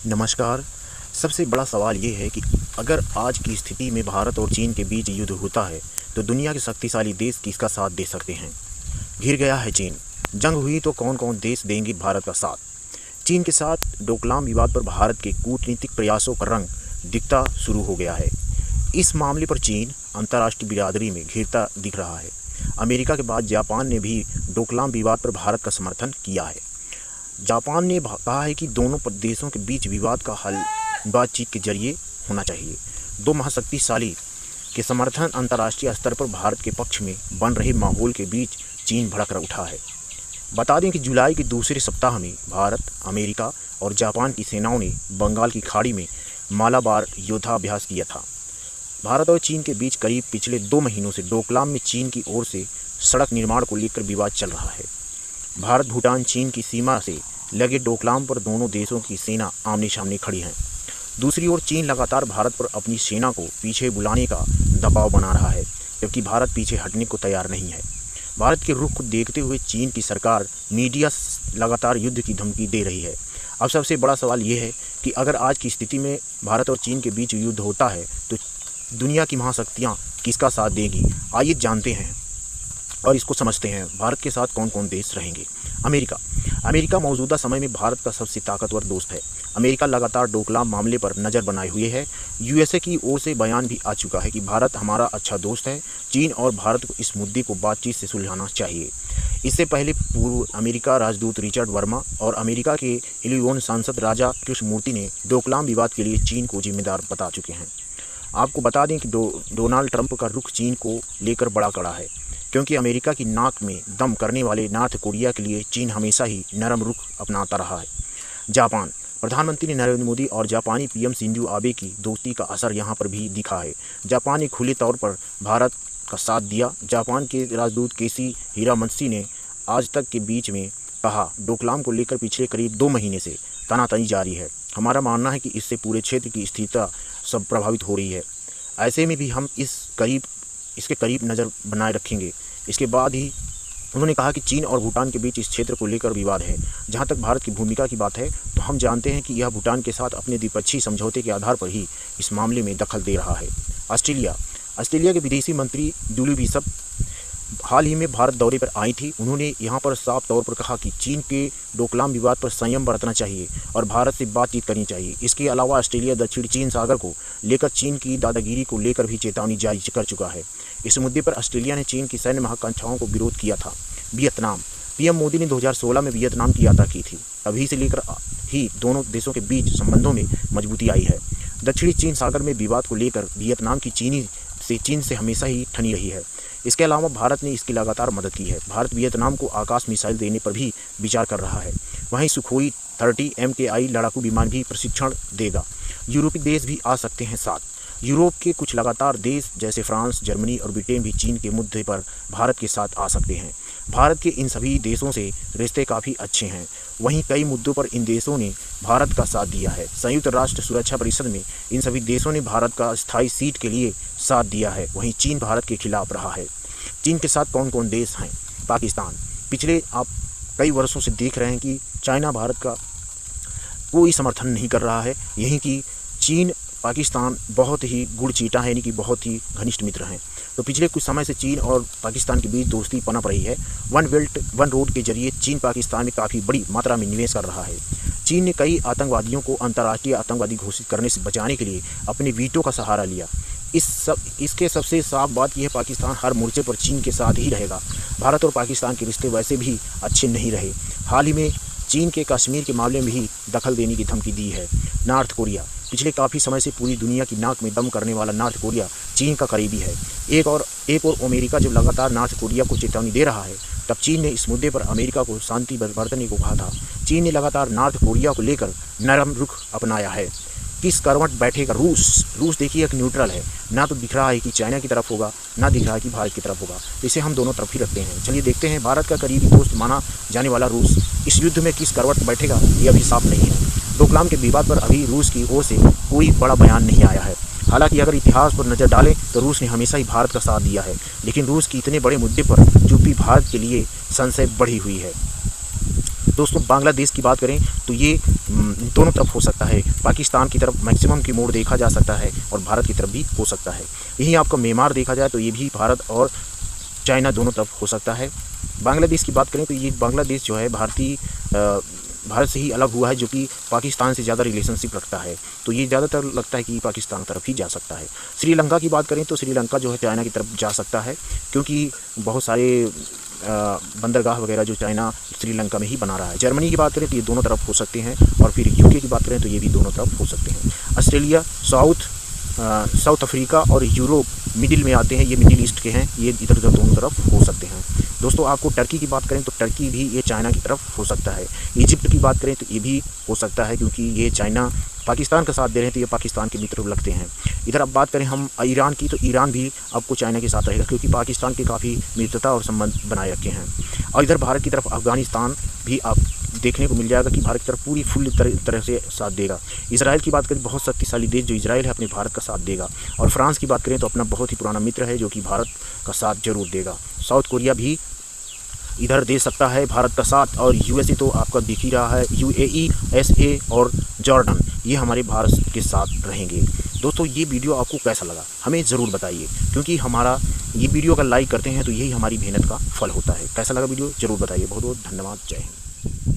नमस्कार। सबसे बड़ा सवाल ये है कि अगर आज की स्थिति में भारत और चीन के बीच युद्ध होता है तो दुनिया के शक्तिशाली देश किसका साथ दे सकते हैं। घिर गया है चीन। जंग हुई तो कौन कौन देश देंगे भारत का साथ। चीन के साथ डोकलाम विवाद पर भारत के कूटनीतिक प्रयासों का रंग दिखता शुरू हो गया है। इस मामले पर चीन अंतर्राष्ट्रीय बिरादरी में घिरता दिख रहा है। अमेरिका के बाद जापान ने भी डोकलाम विवाद पर भारत का समर्थन किया है। जापान ने कहा है कि दोनों देशों के बीच विवाद का हल बातचीत के जरिए होना चाहिए। दो महाशक्तिशाली के समर्थन अंतर्राष्ट्रीय स्तर पर भारत के पक्ष में बन रहे माहौल के बीच चीन भड़क कर उठा है। बता दें कि जुलाई के दूसरे सप्ताह में भारत, अमेरिका और जापान की सेनाओं ने बंगाल की खाड़ी में मालाबार युद्धाभ्यास किया था। भारत और चीन के बीच करीब पिछले 2 महीनों से डोकलाम में चीन की ओर से सड़क निर्माण को लेकर विवाद चल रहा है। भारत भूटान चीन की सीमा से लगे डोकलाम पर दोनों देशों की सेना आमने सामने खड़ी हैं। दूसरी ओर चीन लगातार भारत पर अपनी सेना को पीछे बुलाने का दबाव बना रहा है, जबकि भारत पीछे हटने को तैयार नहीं है। भारत के रुख को देखते हुए चीन की सरकार मीडिया लगातार युद्ध की धमकी दे रही है। अब सबसे बड़ा सवाल ये है कि अगर आज की स्थिति में भारत और चीन के बीच युद्ध होता है तो दुनिया की महाशक्तियाँ किसका साथ देंगी। आइए जानते हैं और इसको समझते हैं। भारत के साथ कौन कौन देश रहेंगे। अमेरिका मौजूदा समय में भारत का सबसे ताकतवर दोस्त है। अमेरिका लगातार डोकलाम मामले पर नज़र बनाए हुए है। यूएसए की ओर से बयान भी आ चुका है कि भारत हमारा अच्छा दोस्त है। चीन और भारत को इस मुद्दे को बातचीत से सुलझाना चाहिए। इससे पहले पूर्व अमेरिका राजदूत रिचर्ड वर्मा और अमेरिका के इलिनॉय सांसद राजा कृष्णमूर्ति ने डोकलाम विवाद के लिए चीन को जिम्मेदार बता चुके हैं। आपको बता दें कि डोनाल्ड ट्रंप का रुख चीन को लेकर बड़ा कड़ा है, क्योंकि अमेरिका की नाक में दम करने वाले नॉर्थ कोरिया के लिए चीन हमेशा ही नरम रुख अपनाता रहा है। जापान प्रधानमंत्री नरेंद्र मोदी और जापानी पीएम शिंजो आबे की दोस्ती का असर यहां पर भी दिखा है। जापान ने खुले तौर पर भारत का साथ दिया। जापान के राजदूत केसी हिरामत्सु ने आज तक के बीच में कहा, डोकलाम को लेकर पिछले करीब 2 महीने से तनातनी जारी है। हमारा मानना है कि इससे पूरे क्षेत्र की स्थिरता सब प्रभावित हो रही है। ऐसे में भी हम इसके करीब नज़र बनाए रखेंगे। इसके बाद ही उन्होंने कहा कि चीन और भूटान के बीच इस क्षेत्र को लेकर विवाद है। जहां तक भारत की भूमिका की बात है तो हम जानते हैं कि यह भूटान के साथ अपने द्विपक्षीय समझौते के आधार पर ही इस मामले में दखल दे रहा है। ऑस्ट्रेलिया के विदेशी मंत्री जुली बिशप हाल ही में भारत दौरे पर आई थी। उन्होंने यहां पर साफ तौर पर कहा कि चीन के डोकलाम विवाद पर संयम बरतना चाहिए और भारत से बातचीत करनी चाहिए। इसके अलावा ऑस्ट्रेलिया दक्षिण चीन सागर को लेकर चीन की दादागिरी को लेकर भी चेतावनी जारी कर चुका है। इस मुद्दे पर ऑस्ट्रेलिया ने चीन की सैन्य महत्वाकांक्षाओं को विरोध किया था। वियतनाम पीएम मोदी ने 2016 में वियतनाम की यात्रा की थी। तभी से लेकर ही दोनों देशों के बीच संबंधों में मजबूती आई है। दक्षिणी चीन सागर में विवाद को लेकर वियतनाम की चीन से हमेशा ही ठनी रही है। इसके अलावा भारत ने इसकी लगातार मदद की है। भारत वियतनाम को आकाश मिसाइल देने पर भी विचार कर रहा है। वहीं सुखोई 30 MKI लड़ाकू विमान भी प्रशिक्षण देगा। यूरोपीय देश भी आ सकते हैं साथ। यूरोप के कुछ लगातार देश जैसे फ्रांस, जर्मनी और ब्रिटेन भी चीन के मुद्दे पर भारत के साथ आ सकते हैं। भारत के इन सभी देशों से रिश्ते काफ़ी अच्छे हैं। वहीं कई मुद्दों पर इन देशों ने भारत का साथ दिया है। संयुक्त राष्ट्र सुरक्षा परिषद में इन सभी देशों ने भारत का स्थायी सीट के लिए साथ दिया है। वहीं चीन भारत के खिलाफ रहा है। चीन के साथ कौन कौन देश हैं। पाकिस्तान पिछले आप कई वर्षों से देख रहे हैं कि चाइना भारत का कोई समर्थन नहीं कर रहा है। यहीं कि चीन पाकिस्तान बहुत ही गुड़चीटा है, यानी कि बहुत ही घनिष्ठ मित्र हैं। तो पिछले कुछ समय से चीन और पाकिस्तान के बीच दोस्ती पनप रही है। वन बेल्ट वन रोड के जरिए चीन पाकिस्तान में काफ़ी बड़ी मात्रा में निवेश कर रहा है। चीन ने कई आतंकवादियों को अंतर्राष्ट्रीय आतंकवादी घोषित करने से बचाने के लिए अपने वीटो का सहारा लिया। इसके सबसे साफ बात यह है, पाकिस्तान हर मोर्चे पर चीन के साथ ही रहेगा। भारत और पाकिस्तान के रिश्ते वैसे भी अच्छे नहीं रहे। हाल ही में चीन के कश्मीर के मामले में भी दखल देने की धमकी दी है। नॉर्थ कोरिया पिछले काफ़ी समय से पूरी दुनिया की नाक में दम करने वाला नॉर्थ कोरिया चीन का करीबी है। एक और अमेरिका जब लगातार नॉर्थ कोरिया को चेतावनी दे रहा है, तब चीन ने इस मुद्दे पर अमेरिका को शांति बरतने को कहा था। चीन ने लगातार नॉर्थ कोरिया को लेकर नरम रुख अपनाया है। किस करवट बैठेगा रूस देखिए एक न्यूट्रल है। ना तो दिख रहा है कि चाइना की तरफ होगा, ना दिख रहा है कि भारत की तरफ होगा। इसे हम दोनों तरफ ही रखते हैं। चलिए देखते हैं भारत का करीबी दोस्त माना जाने वाला रूस इस युद्ध में किस करवट बैठेगा, ये अभी साफ नहीं है। डोकलाम के विवाद पर अभी रूस की ओर से कोई बड़ा बयान नहीं आया है। हालांकि अगर इतिहास पर नज़र डालें तो रूस ने हमेशा ही भारत का साथ दिया है, लेकिन रूस की इतने बड़े मुद्दे पर चुप्पी भारत के लिए संशय बढ़ी हुई है। दोस्तों बांग्लादेश की बात करें तो ये दोनों तरफ हो सकता है। पाकिस्तान की तरफ मैक्सिमम की मोड़ देखा जा सकता है और भारत की तरफ भी हो सकता है। यहीं आपका म्यांमार देखा जाए तो ये भी भारत और चाइना दोनों तरफ हो सकता है। बांग्लादेश की बात करें तो ये बांग्लादेश जो है भारत से ही अलग हुआ है, जो कि पाकिस्तान से ज़्यादा रिलेशनशिप रखता है, तो ये ज़्यादातर लगता है कि पाकिस्तान तरफ ही जा सकता है। श्रीलंका की बात करें तो श्रीलंका जो है चाइना की तरफ जा सकता है, क्योंकि बहुत सारे बंदरगाह वगैरह जो चाइना श्रीलंका में ही बना रहा है। जर्मनी की बात करें तो ये दोनों तरफ हो सकते हैं, और फिर यूके की बात करें तो ये भी दोनों तरफ हो सकते हैं। ऑस्ट्रेलिया, साउथ अफ्रीका और यूरोप मिडिल में आते हैं, ये मिडिल ईस्ट के हैं, ये इधर उधर दोनों तरफ हो सकते हैं। दोस्तों आपको टर्की की बात करें तो टर्की भी ये चाइना की तरफ हो सकता है। इजिप्ट की बात करें तो ये भी हो सकता है, क्योंकि ये चाइना पाकिस्तान का साथ दे रहे हैं तो ये पाकिस्तान के मित्र लगते हैं। इधर अब बात करें हम ईरान की, तो ईरान भी आपको चाइना के साथ रहेगा, क्योंकि पाकिस्तान के काफ़ी मित्रता और संबंध बनाए रखे हैं। और इधर भारत की तरफ अफगानिस्तान भी आप देखने को मिल जाएगा कि भारत की तरफ पूरी फुल तरह से साथ देगा। इजराइल की बात करें, बहुत शक्तिशाली देश जो इजराइल है अपने भारत का साथ देगा। और फ्रांस की बात करें तो अपना बहुत ही पुराना मित्र है, जो कि भारत का साथ जरूर देगा। साउथ कोरिया भी इधर दे सकता है भारत का साथ, और यूएसए तो आपका दिख ही रहा है, यूएई, एसए और जॉर्डन ये हमारे भारत के साथ रहेंगे। दोस्तों ये वीडियो आपको कैसा लगा हमें ज़रूर बताइए, क्योंकि हमारा ये वीडियो अगर लाइक करते हैं तो यही हमारी मेहनत का फल होता है। कैसा लगा वीडियो ज़रूर बताइए। बहुत बहुत धन्यवाद। जय हिंद।